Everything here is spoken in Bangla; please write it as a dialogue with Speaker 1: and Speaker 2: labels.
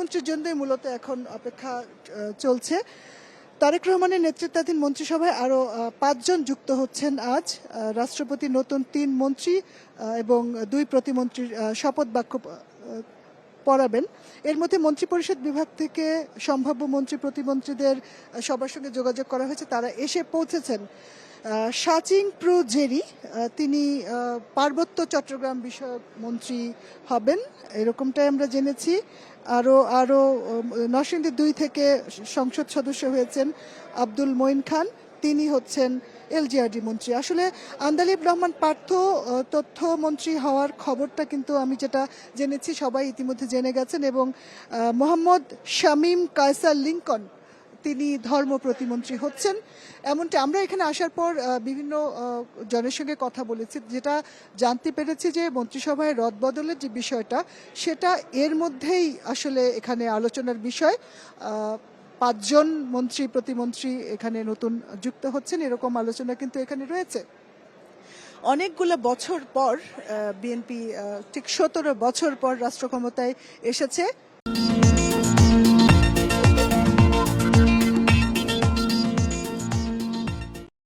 Speaker 1: প্রতিমন্ত্রীর জন্যই মূলত এখন অপেক্ষা চলছে। তারেক রহমানের নেতৃত্বাধীন মন্ত্রিসভায় আরও 5 জন যুক্ত হচ্ছেন আজ। রাষ্ট্রপতি নতুন 3 মন্ত্রী এবং 2 প্রতিমন্ত্রীর শপথ বাক্য পড়াবেন। এর মধ্যে মন্ত্রিপরিষদ বিভাগ থেকে সম্ভাব্য মন্ত্রী প্রতিমন্ত্রীদের সবার সঙ্গে যোগাযোগ করা হয়েছে, তারা এসে পৌঁছেছেন। শাচিং প্রু জেরি তিনি পার্বত্য চট্টগ্রাম বিষয়ক মন্ত্রী হবেন, এরকমটাই আমরা জেনেছি। আরও নরসিংদী 2 থেকে সংসদ সদস্য হয়েছেন আব্দুল মঈন খান, তিনি হচ্ছেন এলজিআরডি মন্ত্রী। আসলে আন্দালিব রহমান পার্থ তথ্যমন্ত্রী হওয়ার খবরটা কিন্তু আমি যেটা জেনেছি সবাই ইতিমধ্যে জেনে গেছেন, এবং মোহাম্মদ শামীম কায়সার লিঙ্কন তিনি ধর্ম প্রতিমন্ত্রী হচ্ছেন। এমনটি আমরা এখানে আসার পর বিভিন্ন জনের সঙ্গে কথা বলেছি, যেটা জানতে পেরেছি যে মন্ত্রিসভায় রদবদলের যে বিষয়টা সেটা এর মধ্যেই আসলে এখানে আলোচনার বিষয়। 5 জন মন্ত্রী প্রতিমন্ত্রী এখানে নতুন যুক্ত হচ্ছেন, এরকম আলোচনা কিন্তু এখানে রয়েছে। অনেকগুলো বছর পর বিএনপি ঠিক 17 বছর পর রাষ্ট্র ক্ষমতায় এসেছে।